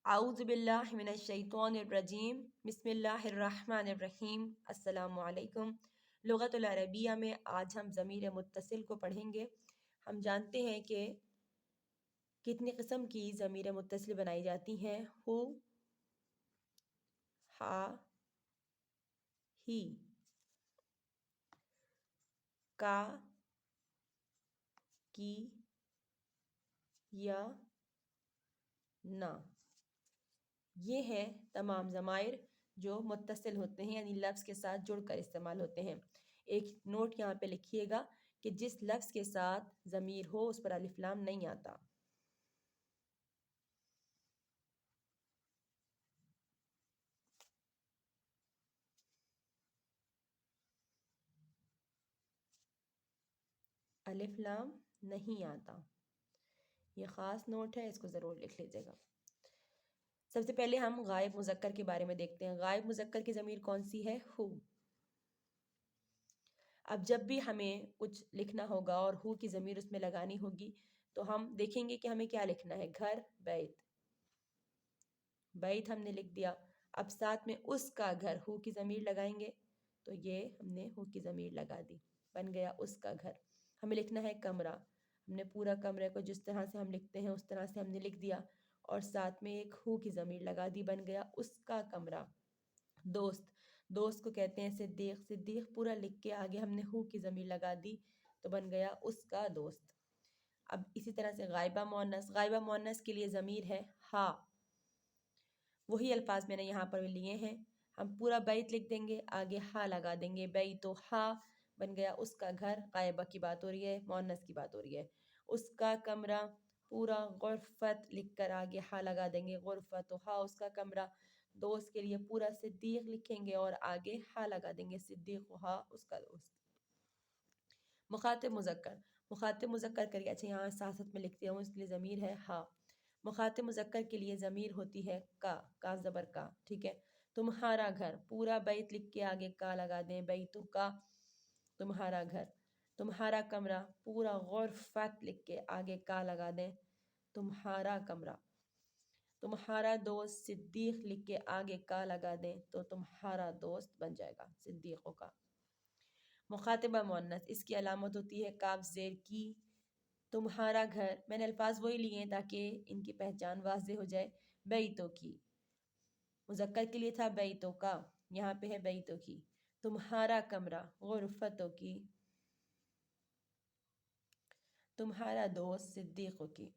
اعوذ باللہ من الشیطان الرجیم بسم اللہ الرحمن الرحیم السلام علیکم۔ لغت العربیہ میں آج ہم ضمیر متصل کو پڑھیں گے۔ ہم جانتے ہیں کہ کتنی قسم کی ضمیر متصل بنائی جاتی ہیں۔ ہو، ہا، ہی، کا، کی، یا، نا۔ یہ ہیں تمام ضمائر جو متصل ہوتے ہیں، یعنی لفظ کے ساتھ جڑ کر استعمال ہوتے ہیں۔ ایک نوٹ یہاں پہ لکھیے گا کہ جس لفظ کے ساتھ ضمیر ہو اس پر الف لام نہیں آتا۔ الف لام نہیں آتا، یہ خاص نوٹ ہے، اس کو ضرور لکھ لیجیے گا۔ سب سے پہلے ہم غائب مذکر کے بارے میں دیکھتے ہیں۔ غائب مذکر کی ضمیر کون سی ہے؟ ہو۔ اب جب بھی ہمیں کچھ لکھنا ہوگا اور ہو کی ضمیر اس میں لگانی ہوگی تو ہم دیکھیں گے کہ ہمیں کیا لکھنا ہے۔ گھر، بیت۔ بیت ہم نے لکھ دیا، اب ساتھ میں اس کا گھر، ہو کی ضمیر لگائیں گے تو یہ ہم نے ہو کی ضمیر لگا دی، بن گیا اس کا گھر۔ ہمیں لکھنا ہے کمرہ، ہم نے پورا کمرے کو جس طرح سے ہم لکھتے ہیں اس طرح سے ہم نے لکھ دیا اور ساتھ میں ایک ہو کی ضمیر لگا دی، بن گیا اس کا کمرہ۔ دوست، دوست کو کہتے ہیں صدیق، صدیق پورا لکھ کے آگے ہم نے ہو کی ضمیر لگا دی تو بن گیا اس کا دوست۔ اب اسی طرح سے غائبہ مؤنث، غائبہ مؤنث کے لیے ضمیر ہے ہا۔ وہی الفاظ میں نے یہاں پر لیے ہیں، ہم پورا بیت لکھ دیں گے، آگے ہا لگا دیں گے، بیت و ہا، بن گیا اس کا گھر۔ غائبہ کی بات ہو رہی ہے، مؤنث کی بات ہو رہی ہے۔ اس کا کمرہ، پورا غرفت لکھ کر آگے ہا لگا دیں گے، غرفت و ہا، اس کا کمرہ۔ دوست کے لیے پورا صدیق لکھیں گے اور آگے ہا لگا دیں گے، صدیق و ہا، اس کا دوست۔ مخاطب مذکر، مخاطب مذکر کریے، اچھا یہاں ساتھ ساتھ میں لکھتی ہوں، اس کے لیے ضمیر ہے ہا۔ مخاطب مذکر کے لیے ضمیر ہوتی ہے کا، کا زبر کا، ٹھیک ہے۔ تمہارا گھر، پورا بیت لکھ کے آگے کا لگا دیں، بیتو کا، تمہارا گھر۔ تمہارا کمرہ، پورا غرفت لکھ کے آگے کا لگا دیں، تمہارا کمرہ۔ تمہارا دوست صدیق لکھ کے آگے کا لگا دیں تو تمہارا دوست بن جائے گا، صدیقوں کا۔ مخاطبہ مؤنث، اس کی علامت ہوتی ہے کاف زیر کی۔ تمہارا گھر، میں نے الفاظ وہی لیے ہیں تاکہ ان کی پہچان واضح ہو جائے، بیتوں کی۔ مذکر کے لیے تھا بیتوں کا، یہاں پہ ہے بیتوں کی۔ تمہارا کمرہ، غرفتوں کی۔ تمہارا دوست، صدیقوں کی۔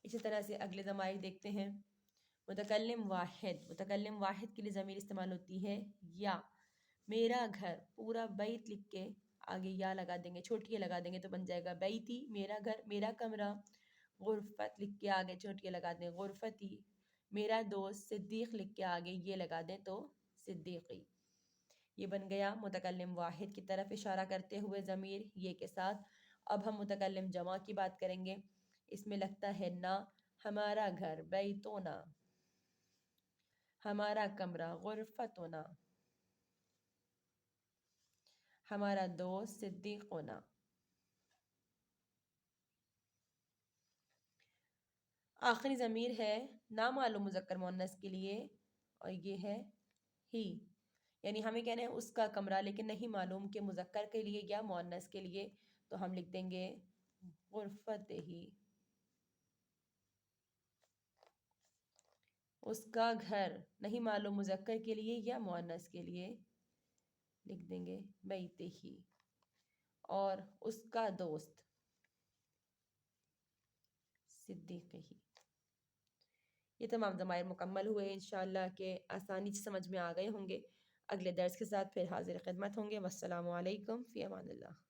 اسی طرح سے اگلے ضمائر دیکھتے ہیں۔ متکلم واحد، متکلم واحد کے لیے ضمیر استعمال ہوتی ہے یا۔ میرا گھر، پورا بیت لکھ کے آگے یا لگا دیں گے، چھوٹی یہ لگا دیں گے تو بن جائے گا بیتی، میرا گھر، میرا کمرہ۔ غرفت لکھ کے آگے چھوٹی یہ لگا دیں، غرفتی۔ میرا دوست صدیق لکھ کے آگے یہ لگا دیں تو صدیقی۔ یہ بن گیا متکلم واحد کی طرف اشارہ کرتے ہوئے ضمیر یہ کے ساتھ۔ اب ہم متکلم جمع کی بات کریں گے، اس میں لگتا ہے نا۔ ہمارا گھر، بیتونا۔ ہمارا کمرہ، غرفتنا۔ ہمارا دوست، صدیقنا۔ آخری ضمیر ہے نامعلوم مذکر مؤنث کے لیے اور یہ ہے ہی، یعنی ہمیں کہنا ہے اس کا کمرہ، لیکن نہیں معلوم کہ مذکر کے لیے یا مؤنث کے لیے، تو ہم لکھ دیں گے غرفت ہی۔ اس کا گھر، نہیں معلوم مذکر کے لیے یا مؤنث کے لیے، لکھ دیں گے بیت ہی۔ اور اس کا دوست، صدیق ہی۔ یہ تمام ضمائر مکمل ہوئے، انشاءاللہ کہ آسانی سے سمجھ میں آ گئے ہوں گے۔ اگلے درس کے ساتھ پھر حاضر خدمت ہوں گے۔ والسلام علیکم، فی امان اللہ۔